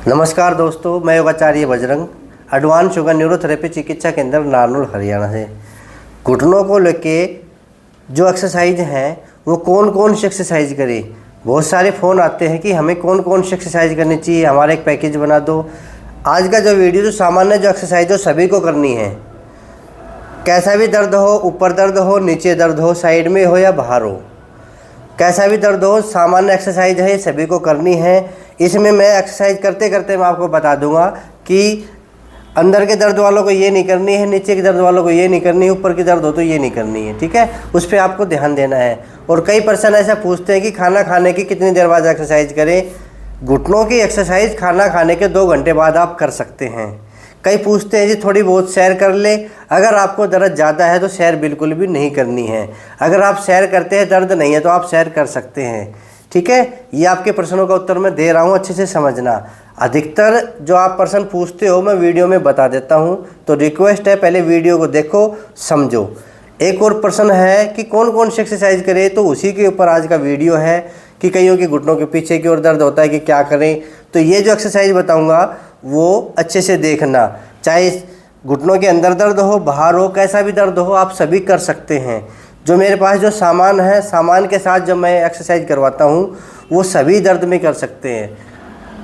नमस्कार दोस्तों, मैं योगाचार्य बजरंग एडवांस शुगर न्यूरोथेरेपी चिकित्सा केंद्र नारनौल हरियाणा से। घुटनों को लेके जो एक्सरसाइज हैं वो कौन कौन सी एक्सरसाइज करें। बहुत सारे फ़ोन आते हैं कि हमें कौन कौन सी एक्सरसाइज करनी चाहिए, हमारा एक पैकेज बना दो। आज का जो वीडियो जो सामान्य जो एक्सरसाइज हो सभी को करनी है। कैसा भी दर्द हो, ऊपर दर्द हो, नीचे दर्द हो, साइड में हो या बाहर हो, कैसा भी दर्द हो, सामान्य एक्सरसाइज है, सभी को करनी है। इसमें मैं एक्सरसाइज करते करते मैं आपको बता दूंगा कि अंदर के दर्द वालों को ये नहीं करनी है, नीचे के दर्द वालों को ये नहीं करनी है, ऊपर की दर्द हो तो ये नहीं करनी है। ठीक है, उस पर आपको ध्यान देना है। और कई पर्सन ऐसा पूछते हैं कि खाना खाने की कितनी देर बाद एक्सरसाइज करें। घुटनों की एक्सरसाइज खाना खाने के 2 घंटे बाद आप कर सकते हैं। कई पूछते हैं जी थोड़ी बहुत सैर कर ले। अगर आपको दर्द ज़्यादा है तो सैर बिल्कुल भी नहीं करनी है। अगर आप सैर करते हैं, दर्द नहीं है, तो आप सैर कर सकते हैं। ठीक है, ये आपके प्रश्नों का उत्तर मैं दे रहा हूँ, अच्छे से समझना। अधिकतर जो आप प्रश्न पूछते हो मैं वीडियो में बता देता हूँ, तो रिक्वेस्ट है पहले वीडियो को देखो, समझो। एक और प्रश्न है कि कौन कौन सी एक्सरसाइज करें, तो उसी के ऊपर आज का वीडियो है कि कईयों के घुटनों के पीछे की ओर दर्द होता है कि क्या करें। तो ये जो एक्सरसाइज बताऊँगा वो अच्छे से देखना। चाहे घुटनों के अंदर दर्द हो, बाहर हो, कैसा भी दर्द हो, आप सभी कर सकते हैं। जो मेरे पास जो सामान है, सामान के साथ जब मैं एक्सरसाइज करवाता हूँ वो सभी दर्द में कर सकते हैं।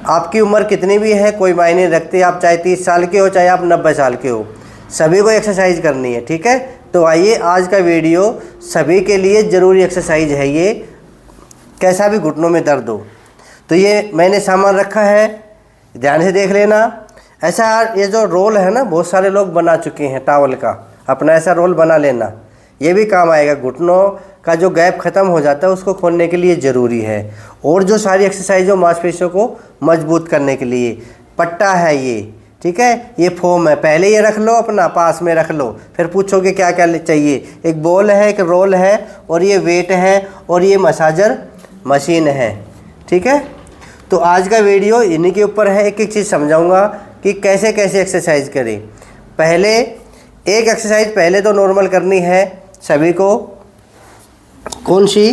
आपकी उम्र कितनी भी है कोई मायने नहीं रखती, आप चाहे 30 साल के हो चाहे आप 90 साल के हो, सभी को एक्सरसाइज करनी है। ठीक है, तो आइए आज का वीडियो सभी के लिए ज़रूरी एक्सरसाइज है ये, कैसा भी घुटनों में दर्द हो। तो ये मैंने सामान रखा है, ध्यान से देख लेना। ऐसा ये जो रोल है ना, बहुत सारे लोग बना चुके हैं टॉवल का, अपना ऐसा रोल बना लेना, ये भी काम आएगा। घुटनों का जो गैप ख़त्म हो जाता है उसको खोलने के लिए ज़रूरी है। और जो सारी एक्सरसाइज हो मांसपेशियों को मजबूत करने के लिए, पट्टा है ये, ठीक है, ये फोम है, पहले ये रख लो, अपना पास में रख लो, फिर पूछोगे क्या क्या चाहिए। एक बॉल है, एक रोल है, और ये वेट है, और ये मसाजर मशीन है। ठीक है, तो आज का वीडियो इन्हीं के ऊपर है। एक एक चीज़ समझाऊंगा कि कैसे कैसे एक्सरसाइज करें। पहले एक एक्सरसाइज पहले तो नॉर्मल करनी है सभी को। कौन सी?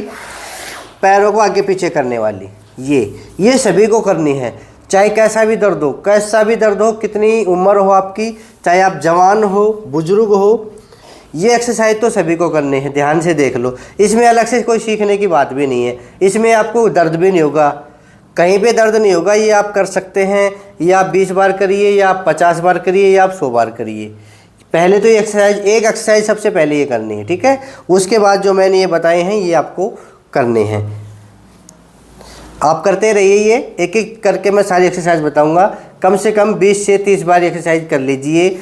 पैरों को आगे पीछे करने वाली, ये सभी को करनी है। चाहे कैसा भी दर्द हो, कैसा भी दर्द हो, कितनी उम्र हो आपकी, चाहे आप जवान हो, बुजुर्ग हो, ये एक्सरसाइज तो सभी को करनी है। ध्यान से देख लो, इसमें अलग से कोई सीखने की बात भी नहीं है। इसमें आपको दर्द भी नहीं होगा, कहीं पे दर्द नहीं होगा। ये आप कर सकते हैं, ये आप 20 बार करिए, या आप 50 बार करिए, या आप 100 बार करिए। पहले तो ये एक्सरसाइज, एक एक्सरसाइज सबसे पहले ये करनी है। ठीक है, उसके बाद जो मैंने ये बताए हैं ये आपको करने हैं। आप करते रहिए, ये एक एक करके मैं सारी एक्सरसाइज बताऊंगा। कम से कम 20 से 30 बार एक्सरसाइज कर लीजिए।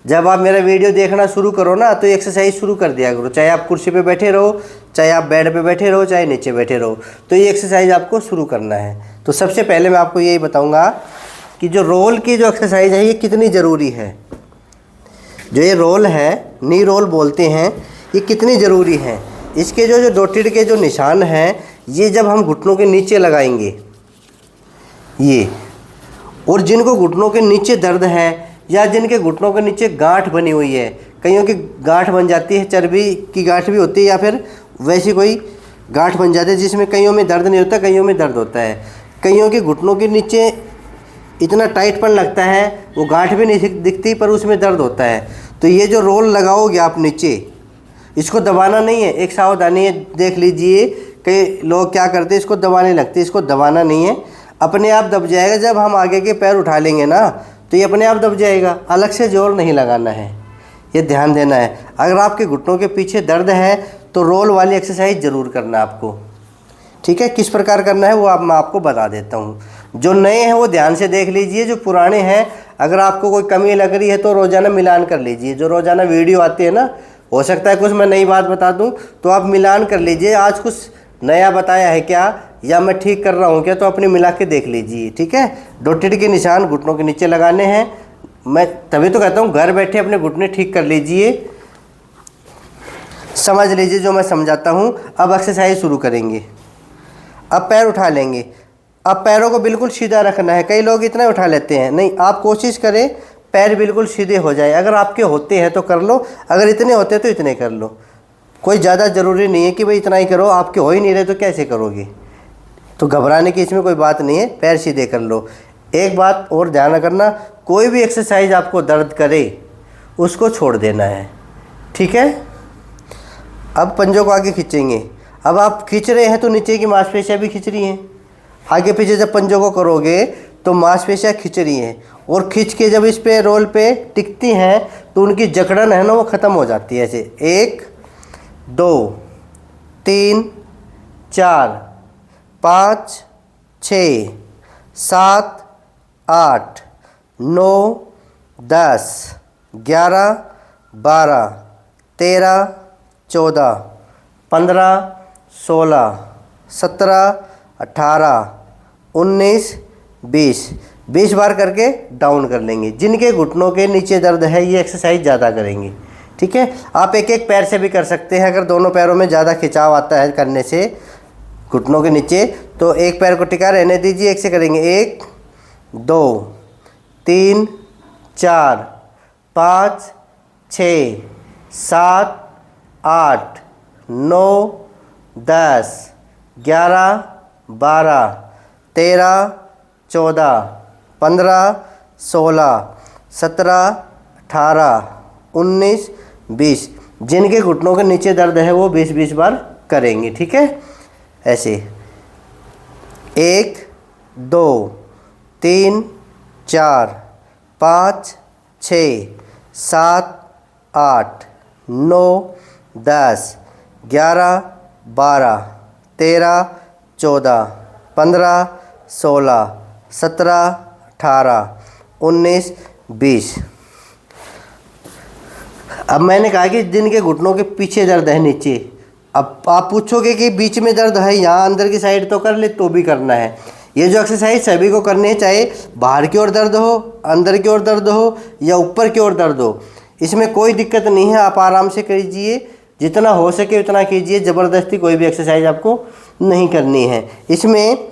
जब आप मेरा वीडियो देखना शुरू करो ना, तो एक्सरसाइज शुरू कर दिया करो। चाहे आप कुर्सी पे बैठे रहो, चाहे आप बेड पे बैठे रहो, चाहे नीचे बैठे रहो, तो ये एक्सरसाइज आपको शुरू करना है। तो सबसे पहले मैं आपको यही बताऊंगा कि जो रोल की जो एक्सरसाइज है ये कितनी ज़रूरी है। जो ये रोल है, नी रोल बोलते हैं, ये कितनी ज़रूरी है। इसके जो डॉटेड के जो निशान हैं, ये जब हम घुटनों के नीचे लगाएंगे ये, और जिनको घुटनों के नीचे दर्द है या जिनके घुटनों के नीचे गांठ बनी हुई है, कईयों की गांठ बन जाती है, चर्बी की गांठ भी होती है, या फिर वैसी कोई गांठ बन जाती है जिसमें कईयों में दर्द नहीं होता, कईयों में दर्द होता है। कईयों के घुटनों के नीचे इतना टाइटपन लगता है, वो गांठ भी नहीं दिखती पर उसमें दर्द होता है। तो ये जो रोल लगाओगे आप नीचे, इसको दबाना नहीं है। एक सावधानी है, देख लीजिए, कई लोग क्या करते हैं, इसको दबाने लगते हैं। इसको दबाना नहीं है, अपने आप दब जाएगा। जब हम आगे के पैर उठा लेंगे ना, तो ये अपने आप दब जाएगा, अलग से जोर नहीं लगाना है, ये ध्यान देना है। अगर आपके घुटनों के पीछे दर्द है तो रोल वाली एक्सरसाइज ज़रूर करना आपको। ठीक है, किस प्रकार करना है वो मैं आपको बता देता हूँ। जो नए हैं वो ध्यान से देख लीजिए, जो पुराने हैं अगर आपको कोई कमी लग रही है तो रोज़ाना मिलान कर लीजिए। जो रोज़ाना वीडियो आती है ना, हो सकता है कुछ मैं नई बात बता दूं, तो आप मिलान कर लीजिए, आज कुछ नया बताया है क्या, या मैं ठीक कर रहा हूँ क्या, तो अपने मिला के देख लीजिए। ठीक है, डॉटेड के निशान घुटनों के नीचे लगाने हैं। मैं तभी तो कहता हूँ घर बैठे अपने घुटने ठीक कर लीजिए, समझ लीजिए जो मैं समझाता हूँ। अब एक्सरसाइज शुरू करेंगे। अब पैर उठा लेंगे। अब पैरों को बिल्कुल सीधा रखना है। कई लोग इतना उठा लेते हैं, नहीं, आप कोशिश करें पैर बिल्कुल सीधे हो जाए। अगर आपके होते हैं तो कर लो, अगर इतने होते हैं तो इतने कर लो। कोई ज़्यादा ज़रूरी नहीं है कि भाई इतना ही करो, आपके हो ही नहीं रहे तो कैसे करोगे। तो घबराने की इसमें कोई बात नहीं है, पैर सीधे कर लो। एक बात और ध्यान रखना, कोई भी एक्सरसाइज आपको दर्द करे उसको छोड़ देना है, ठीक है। अब पंजों को आगे खींचेंगे। अब आप खींच रहे हैं तो नीचे की मांसपेशियां भी खींच रही हैं। आगे पीछे जब पंजों को करोगे तो मांसपेशियां खींच रही हैं, और खींच के जब इस पे रोल पे टिकती हैं तो उनकी जकड़न है ना वो ख़त्म हो जाती है। ऐसे 1 2 3 4 5 6 7 8 9 10 11 12 13 14 15 16 17 18 19 20 बार करके डाउन कर लेंगे। जिनके घुटनों के नीचे दर्द है ये एक्सरसाइज ज़्यादा करेंगे, ठीक है। आप एक एक पैर से भी कर सकते हैं। अगर दोनों पैरों में ज़्यादा खिंचाव आता है करने से घुटनों के नीचे, तो एक पैर को टिका रहने दीजिए। एक से करेंगे 1 2 3 4 5 6 7 8 9 10 11 12 13 14 15 16 17 18 19 20। जिनके घुटनों के नीचे दर्द है वो 20 बार करेंगे, ठीक है। ऐसे 1 2 3 4 5 6 7 8 9 10 11 12 13 14 15 16 17 18 19 20। अब मैंने कहा कि जिनके घुटनों के पीछे दर्द है नीचे, अब आप पूछोगे कि बीच में दर्द है यहाँ अंदर की साइड तो कर ले, तो भी करना है। ये जो एक्सरसाइज सभी को करनी है, चाहे बाहर की ओर दर्द हो, अंदर की ओर दर्द हो या ऊपर की ओर दर्द हो, इसमें कोई दिक्कत नहीं है। आप आराम से कीजिए, जितना हो सके उतना कीजिए। ज़बरदस्ती कोई भी एक्सरसाइज आपको नहीं करनी है इसमें।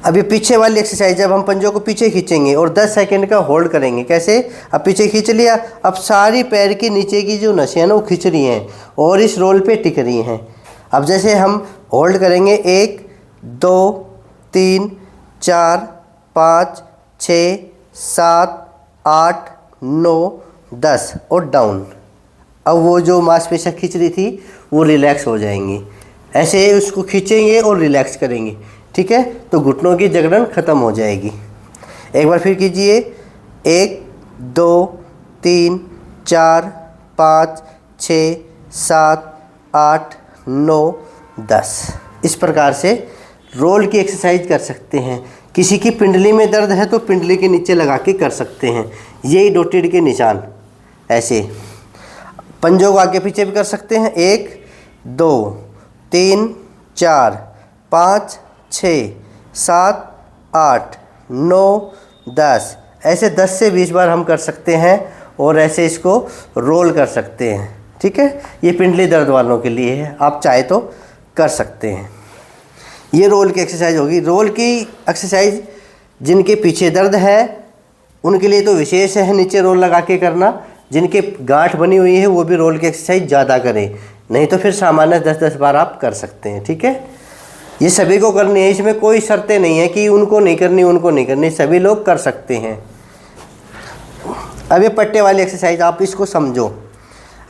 अभी पीछे वाली एक्सरसाइज, जब हम पंजों को पीछे खींचेंगे और 10 सेकंड का होल्ड करेंगे। कैसे? अब पीछे खींच लिया, अब सारी पैर की नीचे की जो नसें हैं ना वो खींच रही हैं और इस रोल पे टिक रही हैं। अब जैसे हम होल्ड करेंगे 1 2 3 4 5 6 7 8 9 10 और डाउन। अब वो जो मांसपेशियाँ खींच रही थी वो रिलैक्स हो जाएंगी। ऐसे उसको खींचेंगे और रिलैक्स करेंगे, ठीक है। तो घुटनों की जकड़न ख़त्म हो जाएगी। एक बार फिर कीजिए, 1 2 3 4 5 6 7 8 9 10। इस प्रकार से रोल की एक्सरसाइज कर सकते हैं। किसी की पिंडली में दर्द है तो पिंडली के नीचे लगा के कर सकते हैं, यही डॉटेड के निशान। ऐसे पंजों को आगे पीछे भी कर सकते हैं। 1 2 3 4 5 6 7 8 9 10। ऐसे 10 से 20 बार हम कर सकते हैं और ऐसे इसको रोल कर सकते हैं, ठीक है। ये पिंडली दर्द वालों के लिए है, आप चाहे तो कर सकते हैं। ये रोल की एक्सरसाइज होगी। रोल की एक्सरसाइज जिनके पीछे दर्द है उनके लिए तो विशेष है, नीचे रोल लगा के करना। जिनके गांठ बनी हुई है वो भी रोल की एक्सरसाइज ज़्यादा करें, नहीं तो फिर सामान्य 10-10 बार आप कर सकते हैं, ठीक है। ये सभी को करनी है, इसमें कोई शर्तें नहीं है कि उनको नहीं करनी उनको नहीं करनी, सभी लोग कर सकते हैं। अब ये पट्टे वाली एक्सरसाइज आप इसको समझो।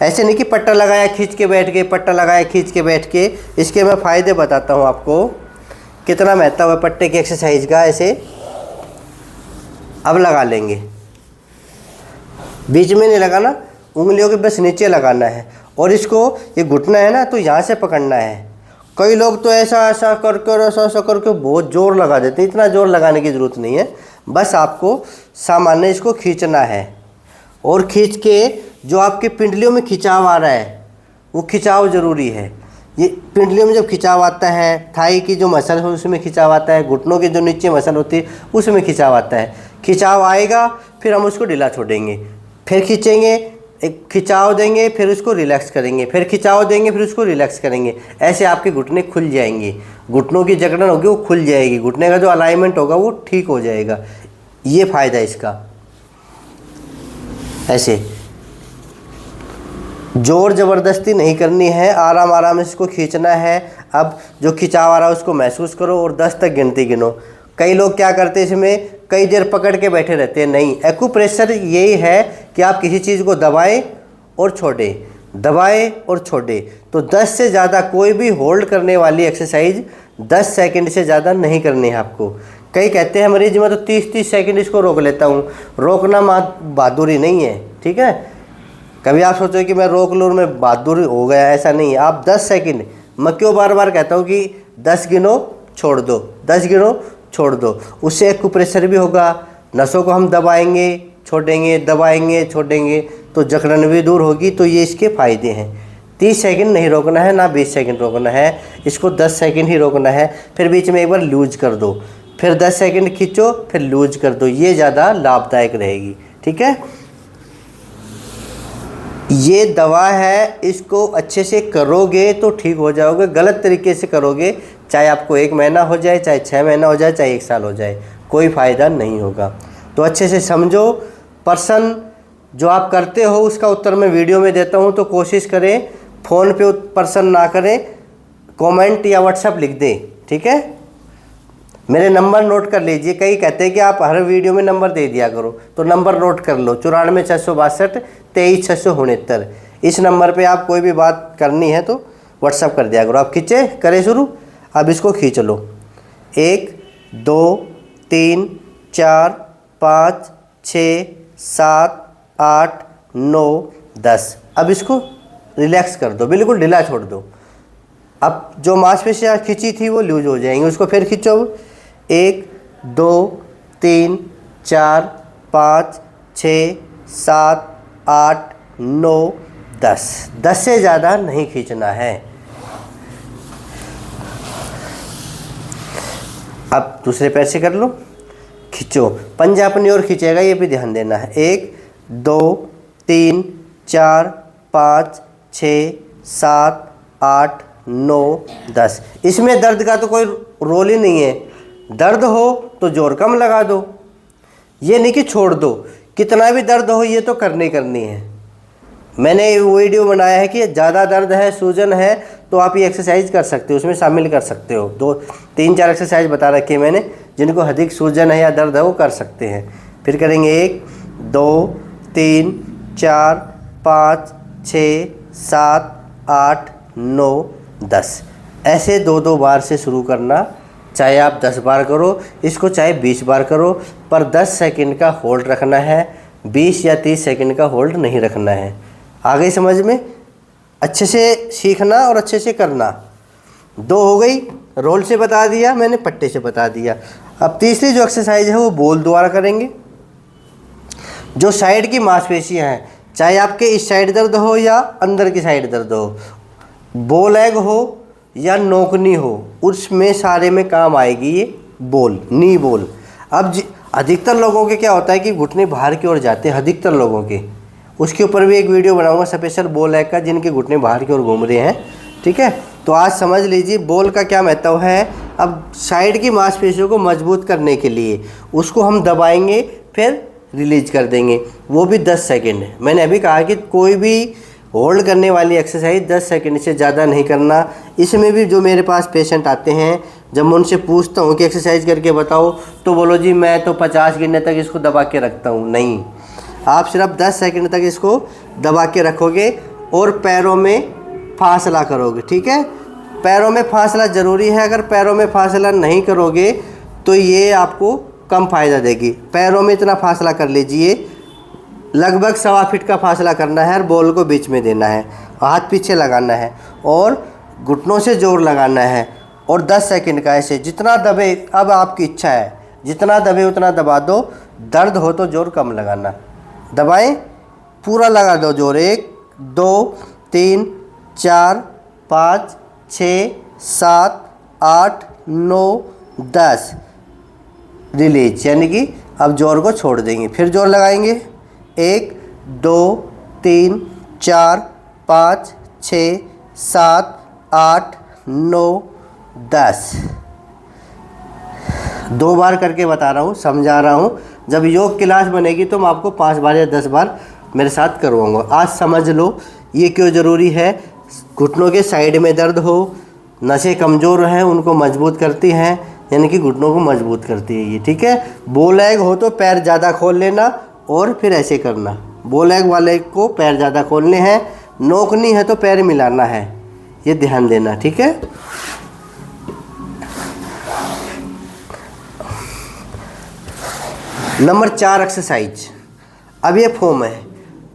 ऐसे नहीं कि पट्टा लगाया खींच के बैठ गए, पट्टा लगाया खींच के बैठ के। इसके मैं फ़ायदे बताता हूँ आपको, कितना महत्व है पट्टे की एक्सरसाइज का। ऐसे अब लगा लेंगे, बीच में नहीं लगाना, उंगलियों के बस नीचे लगाना है। और इसको ये घुटना है ना तो यहाँ से पकड़ना है। कई लोग तो ऐसा ऐसा करके ऐसा ऐसा करके बहुत ज़ोर लगा देते हैं। इतना ज़ोर लगाने की ज़रूरत नहीं है, बस आपको सामान्य इसको खींचना है। और खींच के जो आपके पिंडलियों में खिंचाव आ रहा है वो खिंचाव ज़रूरी है। ये पिंडलियों में जब खिंचाव आता है, थाई की जो मसल है उसमें खिंचाव आता है, घुटनों की जो नीचे मसल होती है उसमें खिंचाव आता है। खिंचाव आएगा फिर हम उसको ढीला छोड़ेंगे, फिर खींचेंगे, एक खिंचाव देंगे, फिर उसको रिलैक्स करेंगे, फिर खिंचाव देंगे, फिर उसको रिलैक्स करेंगे। ऐसे आपके घुटने खुल जाएंगे, घुटनों की जकड़न होगी वो खुल जाएगी, घुटने का जो अलाइनमेंट होगा वो ठीक हो जाएगा। ये फ़ायदा है इसका। ऐसे जोर ज़बरदस्ती नहीं करनी है, आराम आराम से इसको खींचना है। अब जो खिंचाव आ रहा है उसको महसूस करो और 10 तक गिनती गिनो। कई लोग क्या करते हैं, इसमें कई देर पकड़ के बैठे रहते हैं। नहीं, एक्यूप्रेशर यही है कि आप किसी चीज़ को दबाएं और छोड़ें, दबाएं और छोड़ें। तो 10 से ज़्यादा कोई भी होल्ड करने वाली एक्सरसाइज 10 सेकंड से ज़्यादा नहीं करनी है आपको। कई कहते हैं मरीज मैं तो 30-30 सेकंड इसको रोक लेता हूँ। रोकना बहादुरी नहीं है, ठीक है। कभी आप सोचो कि मैं रोक लूँ, मैं बहादुर हो गया, ऐसा नहीं है। आप 10 सेकंड, मैं क्यों बार बार कहता हूँ कि 10 गिनो छोड़ दो, 10 गिनो छोड़ दो। उससे एक्यूप्रेशर भी होगा, नसों को हम दबाएंगे छोड़ेंगे, दबाएंगे छोड़ेंगे, तो जकड़न भी दूर होगी। तो ये इसके फ़ायदे हैं। 30 सेकंड नहीं रोकना है, ना 20 सेकंड रोकना है, इसको 10 सेकंड ही रोकना है। फिर बीच में एक बार लूज कर दो, फिर 10 सेकंड खींचो, फिर लूज कर दो। ये ज़्यादा लाभदायक रहेगी, ठीक है। ये दवा है, इसको अच्छे से करोगे तो ठीक हो जाओगे। गलत तरीके से करोगे, चाहे आपको 1 महीना हो जाए, चाहे 6 महीना हो जाए, चाहे 1 साल हो जाए, कोई फ़ायदा नहीं होगा। तो अच्छे से समझो। प्रश्न जो आप करते हो उसका उत्तर मैं वीडियो में देता हूँ, तो कोशिश करें फ़ोन पे प्रश्न ना करें, कमेंट या व्हाट्सएप लिख दें, ठीक है। मेरे नंबर नोट कर लीजिए। कई कहते हैं कि आप हर वीडियो में नंबर दे दिया करो, तो नंबर नोट कर लो, 94 662 23 669। इस नंबर पे आप कोई भी बात करनी है तो व्हाट्सएप कर दिया करो। आप खींचे, करें शुरू। अब इसको खींच लो, 1 2 3 4 5 6 7 8 9 10। अब इसको रिलैक्स कर दो, बिल्कुल ढीला छोड़ दो। अब जो मांसपेशियाँ खींची थी वो लूज हो जाएंगी, उसको फिर खींचो। 1 2 3 4 5 6 7 8 9 10। 10 से ज़्यादा नहीं खींचना है। अब दूसरे पैर से कर लो, खींचो। पंजा अपनी ओर खींचेगा, ये भी ध्यान देना है। 1 2 3 4 5 6 7 8 9 10। इसमें दर्द का तो कोई रोल ही नहीं है। दर्द हो तो जोर कम लगा दो, ये नहीं कि छोड़ दो। कितना भी दर्द हो ये तो करनी है। मैंने वीडियो बनाया है कि ज़्यादा दर्द है, सूजन है, तो आप ये एक्सरसाइज कर सकते हो, उसमें शामिल कर सकते हो। 2 3 4 एक्सरसाइज बता रखी है मैंने, जिनको अधिक सूजन है या दर्द है वो कर सकते हैं। फिर करेंगे 1 2 3 4 5 6 7 8 9 10। ऐसे 2-2 बार से शुरू करना। चाहे आप 10 बार करो इसको, चाहे 20 बार करो, पर 10 सेकंड का होल्ड रखना है, 20 या 30 सेकंड का होल्ड नहीं रखना है। आ गई समझ में? अच्छे से सीखना और अच्छे से करना। 2 हो गई, रोल से बता दिया मैंने, पट्टे से बता दिया। अब तीसरी जो एक्सरसाइज है वो बॉल द्वारा करेंगे। जो साइड की मांसपेशियां हैं, चाहे आपके इस साइड दर्द हो या अंदर की साइड दर्द हो, बॉल एग हो या नोकनी हो, उसमें सारे में काम आएगी ये बॉल, नी बॉल। अब अधिकतर लोगों के क्या होता है कि घुटने बाहर की ओर जाते हैं, अधिकतर लोगों के। उसके ऊपर भी एक वीडियो बनाऊंगा स्पेशल बॉल एग का, जिनके घुटने बाहर की ओर घूम रहे हैं, ठीक है। तो आज समझ लीजिए बॉल का क्या महत्व है। अब साइड की मांसपेशियों को मजबूत करने के लिए उसको हम दबाएंगे, फिर रिलीज कर देंगे, वो भी 10 सेकंड। मैंने अभी कहा कि कोई भी होल्ड करने वाली एक्सरसाइज 10 सेकंड से ज़्यादा नहीं करना। इसमें भी जो मेरे पास पेशेंट आते हैं, जब मैं उनसे पूछता हूँ कि एक्सरसाइज करके बताओ, तो बोलो जी मैं तो 50 गिनने तक इसको दबा के रखता हूँ। नहीं, आप सिर्फ 10 सेकंड तक इसको दबा के रखोगे और पैरों में फासला करोगे, ठीक है। पैरों में फासला ज़रूरी है। अगर पैरों में फासला नहीं करोगे तो ये आपको कम फ़ायदा देगी। पैरों में इतना फासला कर लीजिए, लगभग 1.25 फीट का फासला करना है और बॉल को बीच में देना है, हाथ पीछे लगाना है और घुटनों से जोर लगाना है, और 10 सेकंड का ऐसे जितना दबे। अब आपकी इच्छा है, जितना दबे उतना दबा दो। दर्द हो तो जोर कम लगाना, दबाएं, पूरा लगा दो जोर। 1 2 3 4 5 6 7 8 9 10। रिलीज, यानी कि अब जोर को छोड़ देंगे, फिर जोर लगाएंगे। 1 2 3 4 5 6 7 8 9 10। 2 बार करके बता रहा हूँ, समझा रहा हूँ। जब योग क्लास बनेगी तो मैं आपको 5 बार या 10 बार मेरे साथ करवाऊँगा। आज समझ लो ये क्यों ज़रूरी है। घुटनों के साइड में दर्द हो, नसें कमज़ोर हैं, उनको मजबूत करती हैं। यानी कि घुटनों को मजबूत करती है ये, ठीक है। बो लेग हो तो पैर ज़्यादा खोल लेना और फिर ऐसे करना। बो लेग वाले को पैर ज़्यादा खोलने हैं, नोकनी है तो पैर मिलाना है, ये ध्यान देना, ठीक है। Number 4 exercise. अब ये फॉर्म है,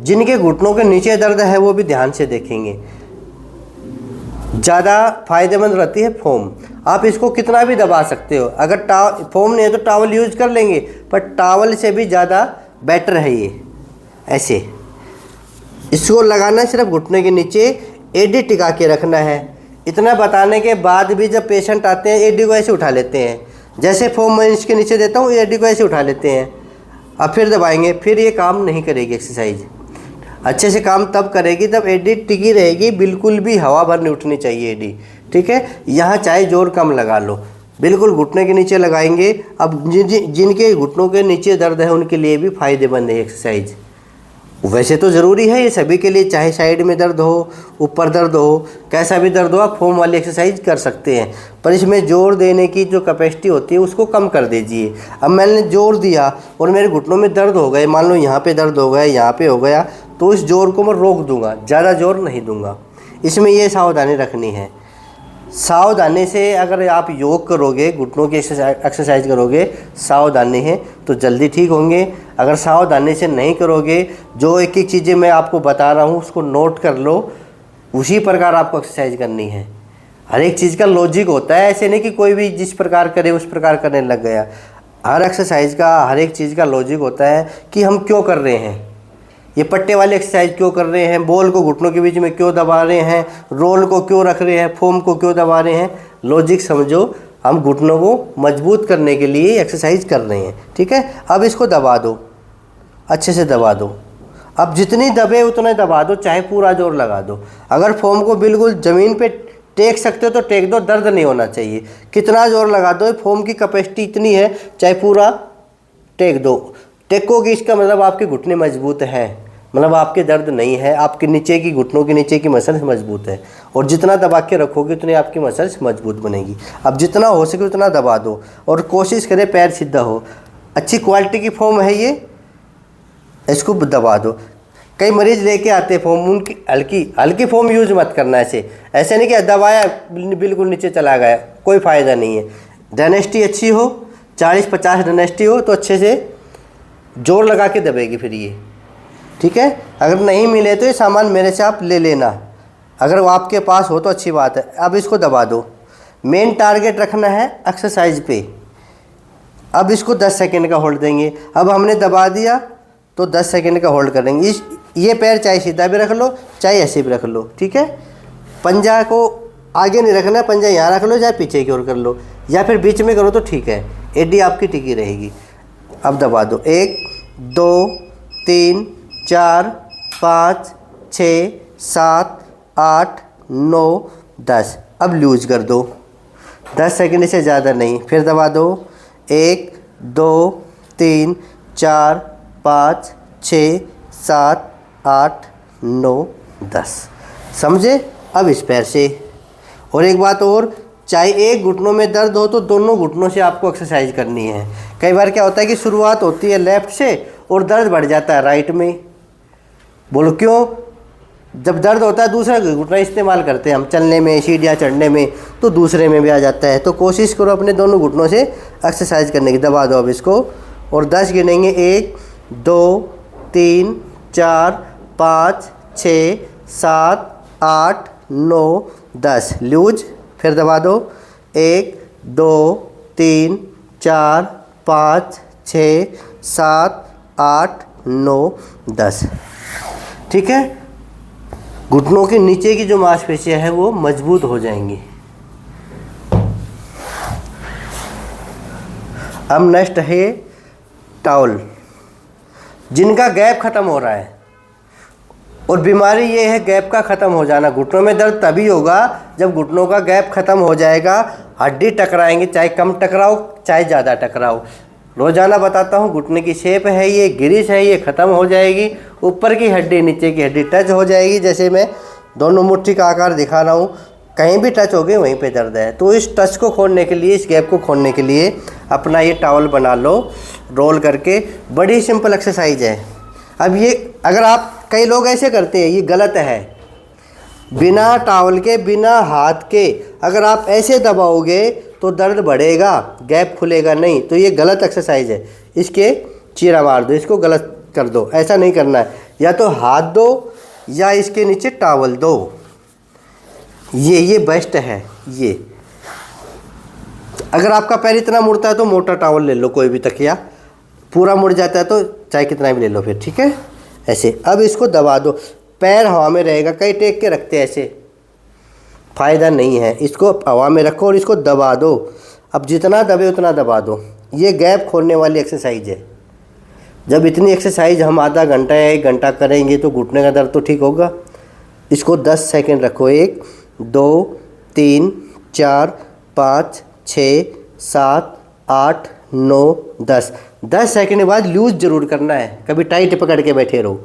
जिनके घुटनों के नीचे दर्द है वो भी ध्यान से देखेंगे। ज़्यादा फायदेमंद रहती है फोम। आप इसको कितना भी दबा सकते हो, अगर फोम नहीं है तो टॉवल यूज कर लेंगे, पर टॉवल से भी ज़्यादा बेटर है ये। ऐसे इसको लगाना है, सिर्फ घुटने के नीचे एडी टिका के रखना है। इतना बताने के बाद भी जब पेशेंट आते हैं एडी को ऐसे उठा लेते हैं, जैसे फोम मैं इसके नीचे देता हूँ एडी को ऐसे उठा लेते हैं। अब फिर दबाएंगे, फिर ये काम नहीं करेगी एक्सरसाइज। अच्छे से काम तब करेगी तब एडी टिकी रहेगी, बिल्कुल भी हवा भर नहीं उठनी चाहिए एडी, ठीक है। यहाँ चाहे जोर कम लगा लो, बिल्कुल घुटने के नीचे लगाएंगे। अब जिनके घुटनों के नीचे दर्द है उनके लिए भी फायदेमंद है एक्सरसाइज। वैसे तो ज़रूरी है ये सभी के लिए, चाहे साइड में दर्द हो, ऊपर दर्द हो, कैसा भी दर्द हो, आप फोम वाली एक्सरसाइज कर सकते हैं। पर इसमें जोर देने की जो कैपेसिटी होती है उसको कम कर दीजिए। अब मैंने जोर दिया और मेरे घुटनों में दर्द हो गए, मान लो यहाँ पे दर्द हो गया, यहाँ पे हो गया, तो उस जोर को मैं रोक दूंगा, ज़्यादा जोर नहीं दूंगा। इसमें ये सावधानी रखनी है। सावधानी से अगर आप योग करोगे, घुटनों की एक्सरसाइज करोगे, सावधानी है तो जल्दी ठीक होंगे। अगर सावधानी से नहीं करोगे, जो एक एक चीज़ें मैं आपको बता रहा हूँ उसको नोट कर लो, उसी प्रकार आपको एक्सरसाइज करनी है। हर एक चीज़ का लॉजिक होता है, ऐसे नहीं कि कोई भी जिस प्रकार करे उस प्रकार करने लग गया। हर एक्सरसाइज का, हर एक चीज़ का लॉजिक होता है कि हम क्यों कर रहे हैं। ये पट्टे वाली एक्सरसाइज क्यों कर रहे हैं, बॉल को घुटनों के बीच में क्यों दबा रहे हैं, रोल को क्यों रख रहे हैं, फोम को क्यों दबा रहे हैं, लॉजिक समझो। हम घुटनों को मजबूत करने के लिए एक्सरसाइज कर रहे हैं, ठीक है। अब इसको दबा दो, अच्छे से दबा दो। अब जितनी दबे उतना दबा दो, चाहे पूरा जोर लगा दो। अगर फोम को बिल्कुल ज़मीन पे टेक सकते हो तो टेक दो, दर्द नहीं होना चाहिए। कितना जोर लगा दो, फोम की कैपेसिटी इतनी है, चाहे पूरा टेक दो। टेकोगे इसका मतलब आपके घुटने मजबूत हैं, मतलब आपके दर्द नहीं है, आपके नीचे की घुटनों के नीचे की मसल्स मजबूत है। और जितना दबा के रखोगे उतनी आपकी मसल्स मजबूत बनेगी। अब जितना हो सके उतना दबा दो और कोशिश करें पैर सीधा हो। अच्छी क्वालिटी की फोम है ये, इसको दबा दो। कई मरीज लेके आते हैं फोम, उनकी हल्की फोम यूज मत करना। ऐसे नहीं कि दबाया बिल्कुल नीचे चला गया, कोई फ़ायदा नहीं है। डायनेस्टी अच्छी हो, 40-50 डायनेस्टी हो तो अच्छे से जोर लगा के दबेगी फिर ये, ठीक है। अगर नहीं मिले तो ये सामान मेरे से आप ले लेना, अगर वो आपके पास हो तो अच्छी बात है। अब इसको दबा दो। मेन टारगेट रखना है एक्सरसाइज पे। अब इसको 10 सेकंड का होल्ड देंगे। अब हमने दबा दिया तो 10 सेकंड का होल्ड करेंगे। ये पैर चाहे सीधा भी रख लो, चाहे ऐसे भी रख लो, ठीक है। पंजा को आगे नहीं रखना, पंजा यहाँ रख लो, चाहे पीछे की ओर कर लो, या फिर बीच में करो तो ठीक है, एडी आपकी टिकी रहेगी। अब दबा दो। 1 2 3 4 5 6 7 8 9 10। अब लूज कर दो, 10 सेकंड से ज़्यादा नहीं। फिर दबा दो। 1 2 3 4 5 6 7 8 9 10। समझे। अब इस पैर से। और एक बात और, चाहे एक घुटनों में दर्द हो तो दोनों घुटनों से आपको एक्सरसाइज करनी है। कई बार क्या होता है कि शुरुआत होती है लेफ़्ट से और दर्द बढ़ जाता है राइट में। बोलो क्यों? जब दर्द होता है दूसरा घुटना इस्तेमाल करते हैं हम, चलने में, सीढ़ियाँ चढ़ने में, तो दूसरे में भी आ जाता है। तो कोशिश करो अपने दोनों घुटनों से एक्सरसाइज करने की। दबा दो अब इसको और 10 गिनेंगे। 1 2 3 4 5 6 7 8 9 10। लूज। फिर दबा दो। 1 2 3 4 5 6 7 8 9 10। ठीक है। घुटनों के नीचे की जो मांसपेशियां हैं वो मजबूत हो जाएंगी। अब नेक्स्ट है टाउल, जिनका गैप ख़त्म हो रहा है। और बीमारी ये है गैप का ख़त्म हो जाना। घुटनों में दर्द तभी होगा जब घुटनों का गैप ख़त्म हो जाएगा। हड्डी टकराएंगे, चाहे कम टकराओ चाहे ज़्यादा टकराओ। रोज़ाना बताता हूँ, घुटने की शेप है ये, गिरिश है ये, ख़त्म हो जाएगी। ऊपर की हड्डी नीचे की हड्डी टच हो जाएगी। जैसे मैं दोनों मुट्ठी का आकार दिखा रहा हूँ, कहीं भी टच हो गए वहीं पे दर्द है। तो इस टच को खोलने के लिए, इस गैप को खोलने के लिए अपना ये टॉवल बना लो रोल करके। बड़ी सिंपल एक्सरसाइज है। अब ये अगर आप, कई लोग ऐसे करते हैं, ये गलत है। बिना टॉवल के, बिना हाथ के अगर आप ऐसे दबाओगे तो दर्द बढ़ेगा, गैप खुलेगा नहीं। तो ये गलत एक्सरसाइज है। इसके चीरा मार दो, इसको गलत कर दो, ऐसा नहीं करना है। या तो हाथ दो या इसके नीचे टॉवल दो, ये बेस्ट है। ये अगर आपका पैर इतना मुड़ता है तो मोटा टॉवल ले लो, कोई भी तकिया। पूरा मुड़ जाता है तो चाहे कितना भी ले लो फिर, ठीक है। ऐसे अब इसको दबा दो, पैर हवा में रहेगा। कई टेक के रखते हैं ऐसे, फ़ायदा नहीं है। इसको हवा में रखो और इसको दबा दो। अब जितना दबे उतना दबा दो। ये गैप खोलने वाली एक्सरसाइज है। जब इतनी एक्सरसाइज हम आधा घंटा या 1 घंटा करेंगे तो घुटने का दर्द तो ठीक होगा। इसको 10 सेकंड रखो। 1 2 3 4 5 6 7 8 9 10। 10 सेकंड के बाद लूज़ ज़रूर करना है, कभी टाइट पकड़ के बैठे रहो,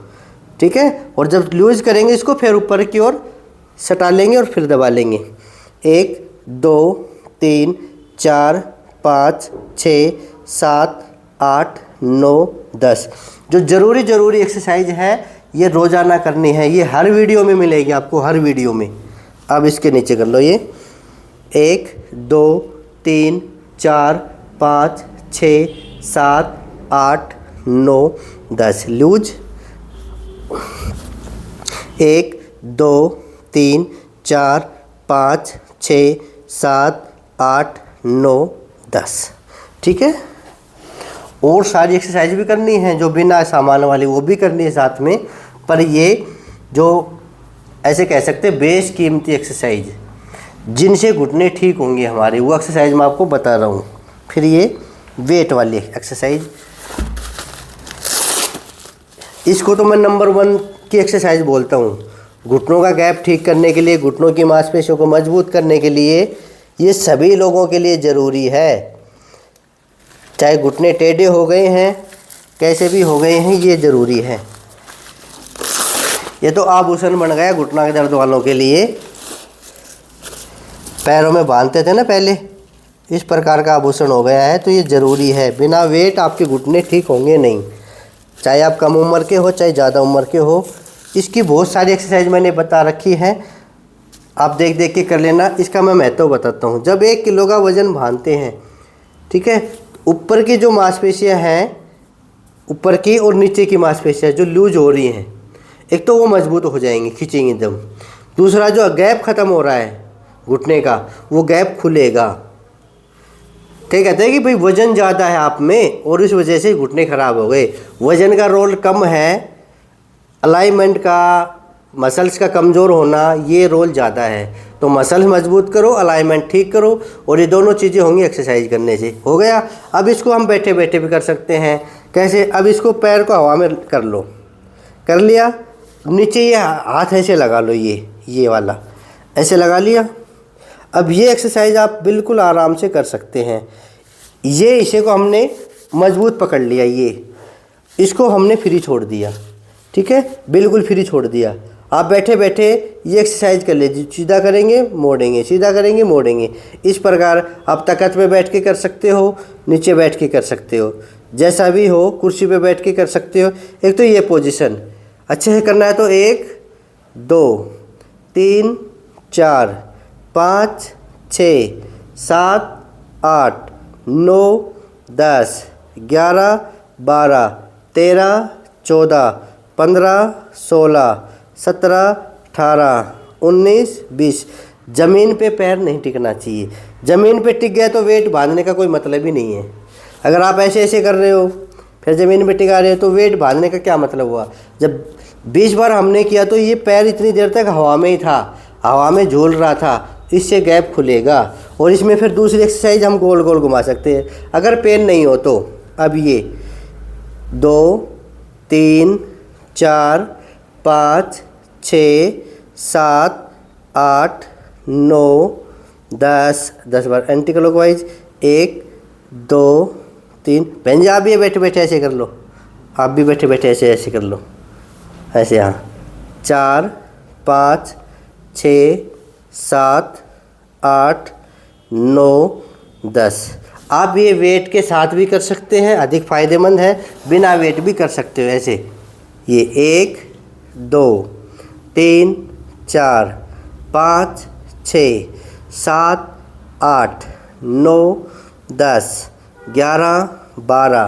ठीक है। और जब लूज़ करेंगे इसको फिर ऊपर की ओर सटा लेंगे और फिर दबा लेंगे। 1 2 3 4 5 6 7 8 9 10। जो ज़रूरी एक्सरसाइज है ये रोज़ाना करनी है। ये हर वीडियो में मिलेगी आपको, हर वीडियो में। अब इसके नीचे कर लो ये 1 2 3 4 5 6 7 8 9 10। लूज 1 2 3 4 5 6 7 8 9 10, ठीक है। और सारी एक्सरसाइज भी करनी है जो बिना सामान वाली, वो भी करनी है साथ में। पर ये जो ऐसे कह सकते हैं बेशकीमती एक्सरसाइज जिनसे घुटने ठीक होंगे हमारे, वो एक्सरसाइज मैं आपको बता रहा हूँ। फिर ये वेट वाली एक्सरसाइज, इसको तो मैं नंबर 1 की एक्सरसाइज बोलता हूँ। घुटनों का गैप ठीक करने के लिए, घुटनों की मांसपेशियों को मजबूत करने के लिए ये सभी लोगों के लिए ज़रूरी है। चाहे घुटने टेढ़े हो गए हैं, कैसे भी हो गए हैं, ये ज़रूरी है। ये तो आभूषण बन गया घुटना के दर्द वालों के लिए। पैरों में बांधते थे ना पहले, इस प्रकार का आभूषण हो गया है। तो ये ज़रूरी है। बिना वेट आपके घुटने ठीक होंगे नहीं, चाहे आप कम उम्र के हो चाहे ज़्यादा उम्र के हो। इसकी बहुत सारी एक्सरसाइज मैंने बता रखी है, आप देख देख के कर लेना। इसका मैं महत्व बताता हूँ। जब 1 किलो का वज़न बांधते हैं, ठीक है, ऊपर की जो मांसपेशियाँ हैं, ऊपर की और नीचे की मांसपेशियाँ जो लूज हो रही हैं, एक तो वो मजबूत हो जाएंगी, खींचेंगी एकदम। दूसरा जो गैप ख़त्म हो रहा है घुटने का, वो गैप खुलेगा। क्या कहते हैं कि भाई वज़न ज़्यादा है आप में और इस वजह से घुटने ख़राब हो गए। वज़न का रोल कम है, अलाइनमेंट का, मसल्स का कमज़ोर होना, ये रोल ज़्यादा है। तो मसल मजबूत करो, अलाइनमेंट ठीक करो, और ये दोनों चीज़ें होंगी एक्सरसाइज करने से। हो गया। अब इसको हम बैठे बैठे भी कर सकते हैं। कैसे? अब इसको पैर को हवा में कर लो, कर लिया, नीचे ये हाथ ऐसे लगा लो, ये वाला ऐसे लगा लिया। अब ये एक्सरसाइज आप बिल्कुल आराम से कर सकते हैं। ये इसे को हमने मजबूत पकड़ लिया, ये इसको हमने फ्री छोड़ दिया, ठीक है, बिल्कुल फ्री छोड़ दिया। आप बैठे बैठे ये एक्सरसाइज कर लीजिए। सीधा करेंगे मोड़ेंगे, सीधा करेंगे मोड़ेंगे। इस प्रकार आप तख्त पे बैठ के कर सकते हो, नीचे बैठ के कर सकते हो, जैसा भी हो, कुर्सी पे बैठ के कर सकते हो। एक तो ये पोजीशन अच्छे से करना है तो 1 2 3 4 5 6 7 8 9 10 11 12 13 14 15 16 17 18 19 20। ज़मीन पे पैर नहीं टिकना चाहिए। ज़मीन पे टिक गया तो वेट बांधने का कोई मतलब ही नहीं है। अगर आप ऐसे ऐसे कर रहे हो फिर ज़मीन पे टिका रहे हो तो वेट बांधने का क्या मतलब हुआ। जब 20 बार हमने किया तो ये पैर इतनी देर तक हवा में ही था, हवा में झूल रहा था, इससे गैप खुलेगा। और इसमें फिर दूसरी एक्सरसाइज हम गोल गोल घुमा सकते हैं अगर पेन नहीं हो तो। अब ये 2 3 4 5 6 7 8 9 10 बार एंटी क्लॉकवाइज। 1 2 3। बहन जी आप भी बैठे बैठे ऐसे कर लो, आप भी बैठे बैठे ऐसे कर लो, ऐसे। हाँ 4 5 6 7 8, 9, 10। आप ये वेट के साथ भी कर सकते हैं, अधिक फ़ायदेमंद है, बिना वेट भी कर सकते हो ऐसे। ये 1, 2, 3, 4, 5, 6, 7, 8, 9, 10, 11, 12,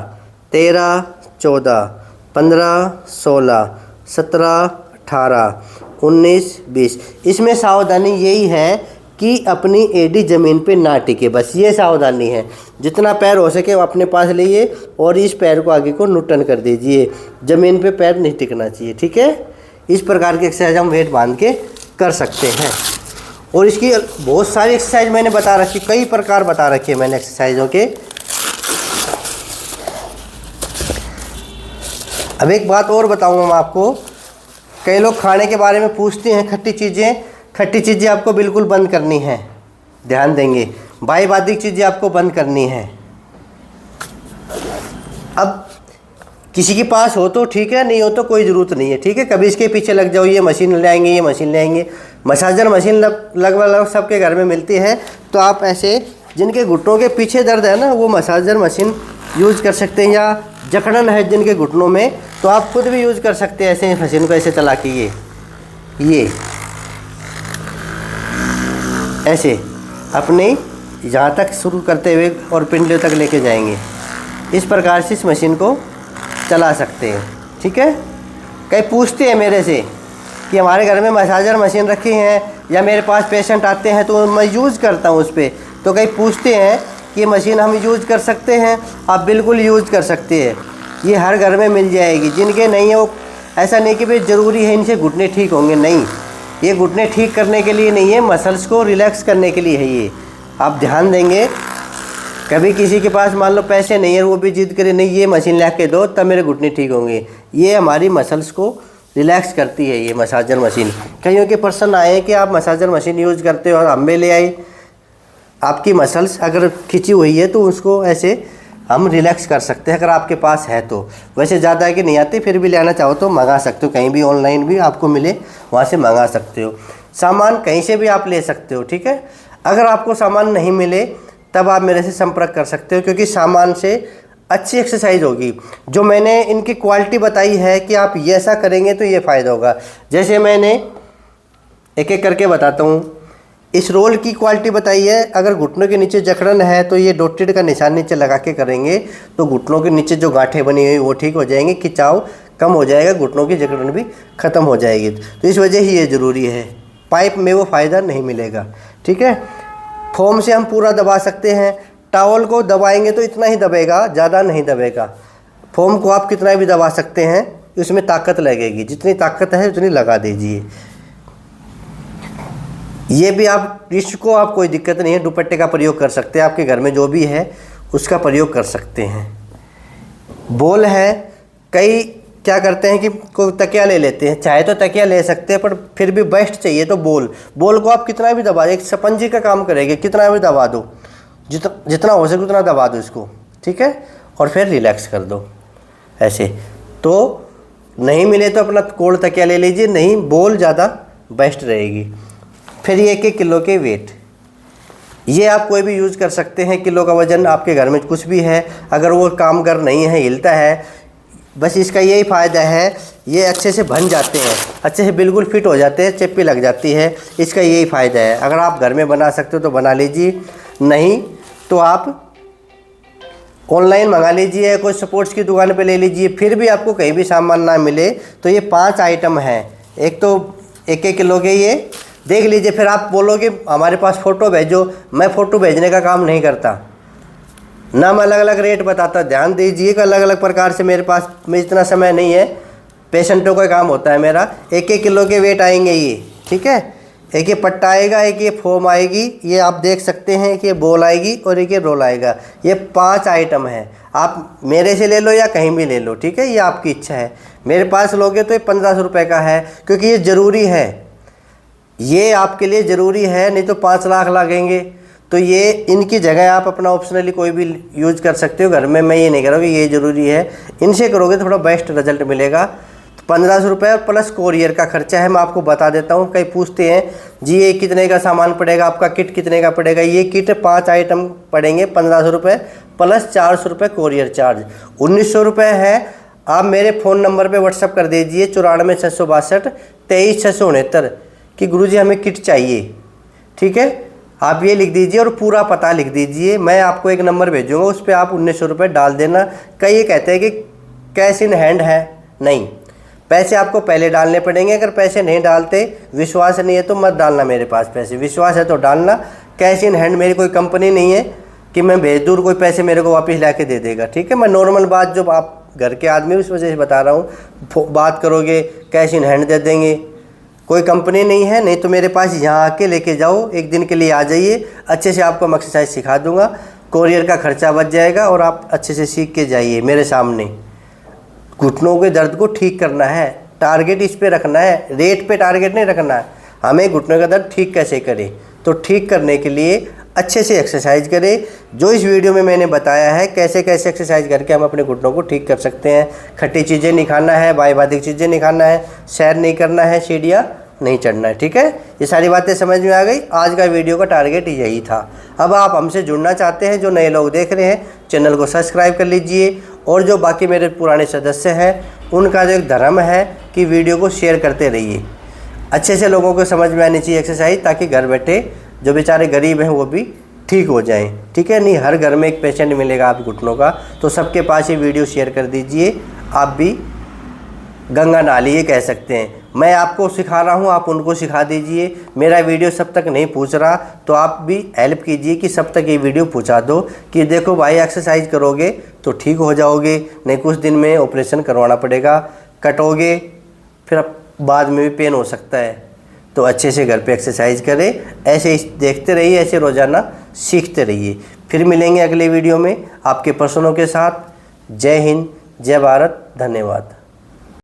13, 14, 15, 16, 17, 18, 19, 20। इसमें सावधानी यही है कि अपनी एडी ज़मीन पे ना टिके, बस ये सावधानी है। जितना पैर हो सके वो अपने पास लिए और इस पैर को आगे को नुटन कर दीजिए, ज़मीन पे पैर नहीं टिकना चाहिए, ठीक है। इस प्रकार की एक्सरसाइज हम वेट बांध के कर सकते हैं। और इसकी बहुत सारी एक्सरसाइज मैंने बता रखी, कई प्रकार बता रखे हैं मैंने एक्सरसाइजों के। अब एक बात और बताऊंगा मैं आपको। कई लोग खाने के बारे में पूछते हैं, खट्टी चीज़ें आपको बिल्कुल बंद करनी है, ध्यान देंगे। बाईवादिक चीज़ें आपको बंद करनी है। अब किसी के पास हो तो ठीक है, नहीं हो तो कोई ज़रूरत नहीं है, ठीक है। कभी इसके पीछे लग जाओ, ये मशीन ले आएंगे, ये मशीन ले आएंगे। मसाजर मशीन लगभग सबके घर में मिलती है। तो आप ऐसे जिनके घुटनों के पीछे दर्द है ना, वो मसाजर मशीन यूज़ कर सकते हैं। या जकड़न है जिनके घुटनों में, तो आप खुद भी यूज़ कर सकते हैं ऐसे मशीन को ऐसे चला के। ये ऐसे अपने यहाँ तक शुरू करते हुए और पिंडलियों तक लेके जाएंगे। इस प्रकार से इस मशीन को चला सकते हैं, ठीक है। कई पूछते हैं मेरे से कि हमारे घर में मसाजर मशीन रखी हैं या मेरे पास पेशेंट आते हैं तो मैं यूज़ करता हूँ उस पर। तो कई पूछते हैं कि ये मशीन हम यूज़ कर सकते हैं। आप बिल्कुल यूज़ कर सकते हैं, ये हर घर में मिल जाएगी। जिनके नहीं है वो, ऐसा नहीं कि भाई ज़रूरी है इनसे घुटने ठीक होंगे, नहीं। ये घुटने ठीक करने के लिए नहीं है, मसल्स को रिलैक्स करने के लिए है ये। आप ध्यान देंगे, कभी किसी के पास मान लो पैसे नहीं है, वो भी जिद करे नहीं ये मशीन ला के दो तब मेरे घुटने ठीक होंगे। ये हमारी मसल्स को रिलैक्स करती है ये मसाजर मशीन। कईयों के पर्सन आए कि आप मसाजर मशीन यूज़ करते हो और हम भी ले आई। आपकी मसल्स अगर खिंची हुई है तो उसको ऐसे हम रिलैक्स कर सकते हैं, अगर आपके पास है तो। वैसे ज़्यादा कि नहीं आती, फिर भी लेना चाहो तो मंगा सकते हो, कहीं भी ऑनलाइन भी आपको मिले वहाँ से मंगा सकते हो। सामान कहीं से भी आप ले सकते हो, ठीक है। अगर आपको सामान नहीं मिले तब आप मेरे से संपर्क कर सकते हो, क्योंकि सामान से अच्छी एक्सरसाइज होगी। जो मैंने इनकी क्वालिटी बताई है कि आप ये ऐसा करेंगे तो ये फ़ायदा होगा। जैसे मैंने एक एक करके बताता हूँ। इस रोल की क्वालिटी बताई है, अगर घुटनों के नीचे जकड़न है तो ये डॉटेड का निशान नीचे लगा के करेंगे तो घुटनों के नीचे जो गांठें बनी हुई वो ठीक हो जाएंगी, खिंचाव कम हो जाएगा, घुटनों की जकड़न भी ख़त्म हो जाएगी। तो इस वजह ही ये ज़रूरी है। पाइप में वो फ़ायदा नहीं मिलेगा, ठीक है। फोम से हम पूरा दबा सकते हैं, टॉवल को दबाएंगे तो इतना ही दबेगा, ज़्यादा नहीं दबेगा। फोम को आप कितना भी दबा सकते हैं, उसमें ताकत लगेगी, जितनी ताकत है उतनी लगा दीजिए। ये भी आप इसको आप कोई दिक्कत नहीं है, दुपट्टे का प्रयोग कर सकते हैं, आपके घर में जो भी है उसका प्रयोग कर सकते हैं। बॉल है, कई क्या करते हैं कि कोई तकिया ले लेते हैं, चाहे तो तकिया ले सकते हैं पर फिर भी बेस्ट चाहिए तो बॉल को आप कितना भी दबा दो, एक स्पंजी का काम करेगी, कितना भी दबा दो, जितना हो सके उतना दबा दो इसको, ठीक है। और फिर रिलैक्स कर दो ऐसे। तो नहीं मिले तो अपना कोल्ड तकिया ले लीजिए, नहीं बॉल ज़्यादा बेस्ट रहेगी। फिर ये 1-1 किलो के वेट, ये आप कोई भी यूज़ कर सकते हैं। किलो का वज़न आपके घर में कुछ भी है, अगर वो कामगर नहीं है, हिलता है, बस इसका यही फ़ायदा है, ये अच्छे से बन जाते हैं, अच्छे से बिल्कुल फिट हो जाते हैं, चप्पी लग जाती है, इसका यही फ़ायदा है। अगर आप घर में बना सकते हो तो बना लीजिए, नहीं तो आप ऑनलाइन मंगा लीजिए, कोई स्पोर्ट्स की दुकान पे ले लीजिए। फिर भी आपको कहीं भी सामान ना मिले तो ये 5 आइटम हैं, एक तो 1-1 किलो के, ये देख लीजिए। फिर आप बोलोगे हमारे पास फ़ोटो भेजो, मैं फ़ोटो भेजने का काम नहीं करता ना, मैं अलग अलग रेट बताता। ध्यान दीजिए कि अलग अलग प्रकार से मेरे पास में इतना समय नहीं है, पेशेंटों का काम होता है मेरा। 1-1 किलो के वेट आएंगे ये, ठीक है। एक ये पट्टा आएगा, एक ये फोम आएगी, ये आप देख सकते हैं कि ये बॉल आएगी और एक ये रोल आएगा। ये 5 आइटम है, आप मेरे से ले लो या कहीं भी ले लो, ठीक है, ये आपकी इच्छा है। मेरे पास लोगे तो ये 1500 रुपये का है, क्योंकि ये ज़रूरी है, ये आपके लिए ज़रूरी है, नहीं तो 5 लाख लगेंगे। तो ये इनकी जगह आप अपना ऑप्शनली कोई भी यूज़ कर सकते हो घर में। मैं ये नहीं कह रहा हूँ कि ये ज़रूरी है, इनसे करोगे तो थोड़ा बेस्ट रिजल्ट मिलेगा। 1500 रुपये प्लस कोरियर का खर्चा है। मैं आपको बता देता हूँ, कई पूछते हैं जी ये कितने का सामान पड़ेगा, आपका किट कितने का पड़ेगा। ये किट 5 आइटम पड़ेंगे 1500 रुपये प्लस 400 रुपये कोरियर चार्ज, 1900 रुपये है। आप मेरे फ़ोन नंबर पे व्हाट्सअप कर दीजिए 94 662 23 669 कि गुरुजी हमें किट चाहिए, ठीक है। आप ये लिख दीजिए और पूरा पता लिख दीजिए। मैं आपको एक नंबर भेजूँगा, उस पर आप 1900 रुपये डाल देना। कई ये कहते हैं कि कैश इन हैंड है, नहीं, पैसे आपको पहले डालने पड़ेंगे। अगर पैसे नहीं डालते, विश्वास नहीं है तो मत डालना मेरे पास पैसे, विश्वास है तो डालना। कैश इन हैंड मेरी कोई कंपनी नहीं है कि मैं भेज दूँ कोई पैसे मेरे को वापस ला के दे देगा, ठीक है। मैं नॉर्मल बात, जो आप घर के आदमी उस वजह से बता रहा हूँ। बात करोगे कैश इन हैंड दे देंगे, कोई कंपनी नहीं है। नहीं तो मेरे पास यहाँ आके लेके जाओ, एक दिन के लिए आ जाइए, अच्छे से आपको मैं एक्सरसाइज सिखा दूँगा। कोरियर का खर्चा बच जाएगा और आप अच्छे से सीख के जाइए मेरे सामने। घुटनों के दर्द को ठीक करना है, टारगेट इस पे रखना है, रेट पे टारगेट नहीं रखना है। हमें घुटनों का दर्द ठीक कैसे करें, तो ठीक करने के लिए अच्छे से एक्सरसाइज करें। जो इस वीडियो में मैंने बताया है कैसे कैसे एक्सरसाइज करके हम अपने घुटनों को ठीक कर सकते हैं। खट्टी चीज़ें नहीं खाना है, बायबादिक चीज़ें नहीं खाना है, सैर नहीं करना है, सीढ़ियाँ नहीं चढ़ना है, ठीक है। ये सारी बातें समझ में आ गई। आज का वीडियो का टारगेट यही था। अब आप हमसे जुड़ना चाहते हैं, जो नए लोग देख रहे हैं, चैनल को सब्सक्राइब कर लीजिए। और जो बाकी मेरे पुराने सदस्य हैं, उनका जो एक धर्म है कि वीडियो को शेयर करते रहिए। अच्छे से लोगों को समझ में आनी चाहिए एक्सरसाइज, ताकि घर बैठे जो बेचारे गरीब हैं वो भी ठीक हो जाएं, ठीक है। नहीं, हर घर में एक पेशेंट मिलेगा आप घुटनों का, तो सबके पास ये वीडियो शेयर कर दीजिए। आप भी गंगा नाली ये कह सकते हैं। मैं आपको सिखा रहा हूँ, आप उनको सिखा दीजिए। मेरा वीडियो सब तक नहीं पहुँच रहा तो आप भी हेल्प कीजिए कि सब तक ये वीडियो पहुँचा दो कि देखो भाई एक्सरसाइज करोगे तो ठीक हो जाओगे, नहीं कुछ दिन में ऑपरेशन करवाना पड़ेगा, कटोगे फिर बाद में भी पेन हो सकता है। तो अच्छे से घर पे एक्सरसाइज करें, ऐसे ही देखते रहिए, ऐसे रोज़ाना सीखते रहिए। फिर मिलेंगे अगले वीडियो में आपके प्रश्नों के साथ। जय हिंद, जय भारत, धन्यवाद।